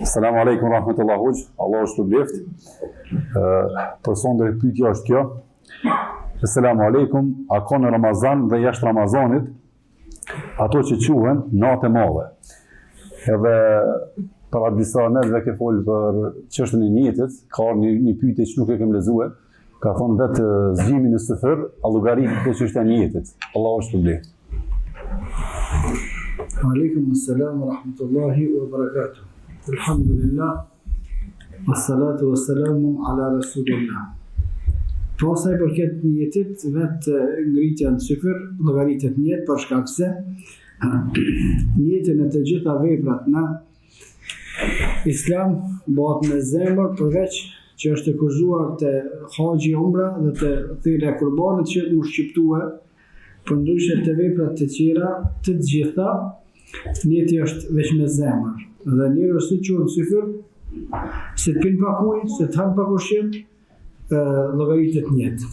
Selamu alaikum rahmetullah hoq, Allah është të bleft. Për sondër pyetja është kjo. Selamu alaikum, a ka në Ramazan dhe jashtë Ramazanit ato që quhen natë e madhe. Edhe para disa njerëzve ke folë për çështën e niyetit, ka një pyetje që nuk e kem lexuar, ka thonë vetë zgjimi në sëfër, a llogarit kjo çështja e niyetit. Allah është të bleft. Aleikum assalam wa rahmatullahi wa barakatuh. Alhamdulillah, wassalatu wassalamu ala rasulillah. Sa i përket niyetit, vetë ngritja në syfër, llogaritet niyet për shkak se niyetin e të gjitha veprat në Islam bëhet me zemër, përveç që është e kurzuar te haxhi umra dhe te thirrja e qurbanit që më shqiptue, përndryshe te veprat të tjera, të gjitha niyeti është veç me zemër. Dhe njërë si që në syfër, se të pinë pak ujë, se të hanë pak ushqim, llogaritet njetë.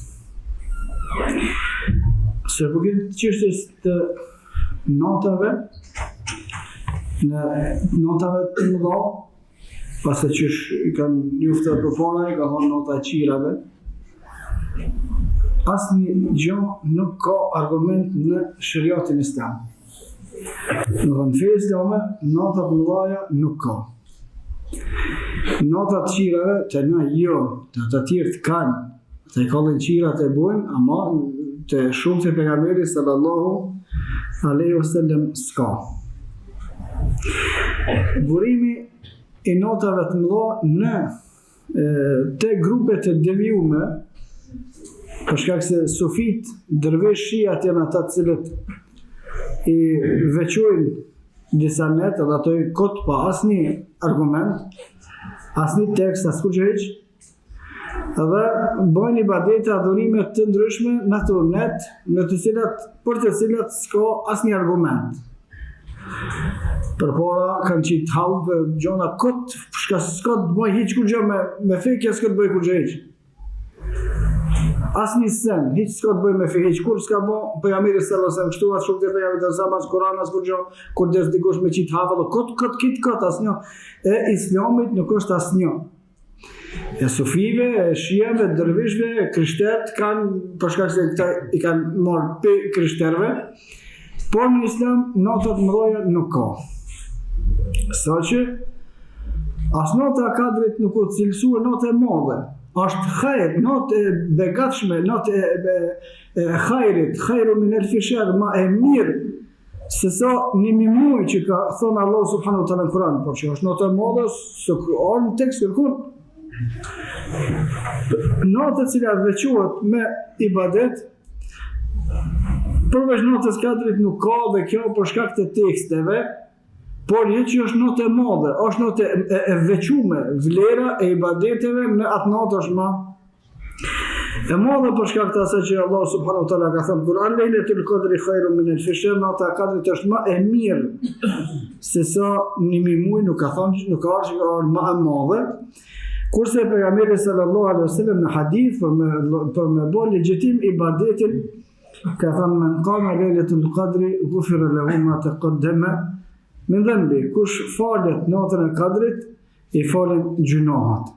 Se përket çështjes të natave, në natave të mëdha, pasi që i kanë njoftuar përpara, i ka thonë nata e qirave, asnjë gjë nuk ka argument në shariatin islam. Në fe islame, natat mëdhaja nuk ka. Natat qirave të na jo, të tjerë të kanë, të kallin qirat e bojnë, ama të shumë të pejgamberit sallallahu alaihi wasallam s'ka. Burimi i natave të mëdha në te grupet e devijume, për shkak se sufit, dervish shiat janë ata të cilët i veçojnë disa net, edhe ato i kot pa asnjë argument, asnjë tekst, as kurrë hiç, edhe bëjnë ibadete, adhurime të ndryshme në ato net, për të cilat s'ka asnjë argument. Përpara kanë qitë hallë gjona kot, shka s'ka të bëj hiç kurrë me fekja, s'ka të bëj kurrë hiç. Asnjë sen, hiç s'ka të bëj me fe, hiç kur s'ka bë pejgamberi sallallahu alajhi wasallam kështu as shumë të pejgamberit e zamanit Kur'an as kur gjë, kur des dikush me qit havë, kot asnjë. E Islamit nuk është asnjë. E sufive, e shiave, dervishve, e krishterët kanë, për shkak se këta i kanë marrë pe krishterëve, por në Islam natat mëdha nuk ka. Saqë as nota e kadrit nuk është cilësuar natë e madhe. Është hajr, natë e begatshme, natë e hajrit, hajru min alfi shahr, ma e mirë se sa 1000 muaj që ka thonë Allah subhanahu wa taala në Kur'an, por që është natë e madhe, se në tekst kërkon. Natë e cila veçohet me ibadet, përveç natës kadrit nuk ka dhe kjo për shkak të teksteve, por jo që është natë e madhe, është natë e veçume, vlera e ibadeteve në atë natë është ma e madhe për shkak të asaj që Allah subhanahu wa taala ka thënë Kur'an, Lejletul Qadri khairun min alfi shahr, nata e kadrit është ma e mirë se sa 1000 muaj, nuk ka thënë, nuk ka që është ma e madhe. Kurse pejgamberi sallallahu alaihi wasallam në hadith për me bë legjitim ibadetin ka thënë men qama Lejletul Qadri ghufira lahu ma taqaddama min dhanbi, kush falet natën e kadrit, i falen gjunohat.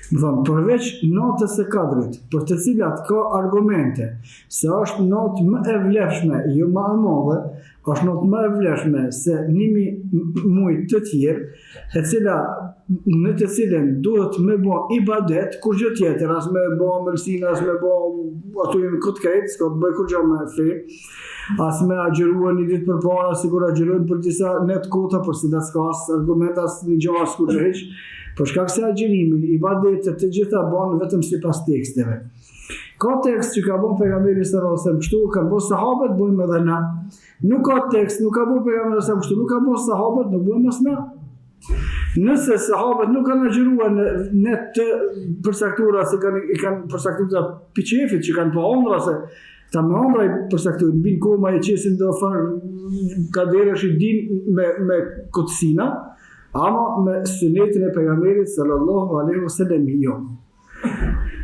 Më thonë, përveç natës e kadrit, për të cilat ka argumente, se është natë më e vlefshme, jo më e madhe, është natë më e vlefshme se 1000 muaj të tjerë, e cila në të cilën duhet me bo ibadet, kur gjë tjetër, as me bo mëlsin, as me bo ato jenë këtë krejtë, s'ka të bëj kur gjë me fe, as me agjeruar një ditë përpara, sigur agjeruar për disa net kota, për si da s'ka as argument, as një gjë as kur gjë heq, për shkak se agjerimi, ibadetet të gjitha banë vetëm sipas teksteve. Ka tekst që ka bon pejgamberi sallallahu alajhi wasallam kështu, kanë bon sahabët, bojmë edhe na. Nuk ka tekst, nuk ka bon pejgamberi sallallahu alajhi wasallam kështu, nuk ka bon sahabët, nuk bojmë as na. Nëse sahabët nuk kanë agjeruar në të përsaktura, se i kanë përsaktura piqefit që kanë po ondra, se ta me ondra i përsaktura, në binë koma i qesin dhe farë kaderesh i din me këtësina, ama me sunetin e pejgamberit sallallahu alaihi wasallam jo.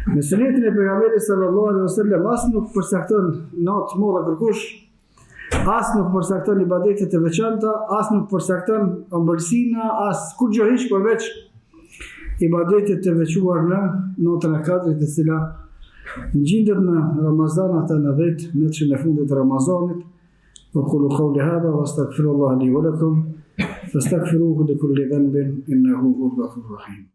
Me sunetin e pejgamberit sallallahu alaihi wasallam as nuk përsakton natë modha kërkush, As nuk përcakton ibadetet e veçanta, as nuk përcakton ëmbëlsina, as kur gjë hiç përveç ibadetet e veçuar në notën e Kadrit, e cila ngjitet në Ramazan ata në 10 ditën e fundit të Ramazanit. وقولوا قولي هذا واستغفر الله لي ولكم فاستغفروه لكل ذنب انه هو الغفور الرحيم.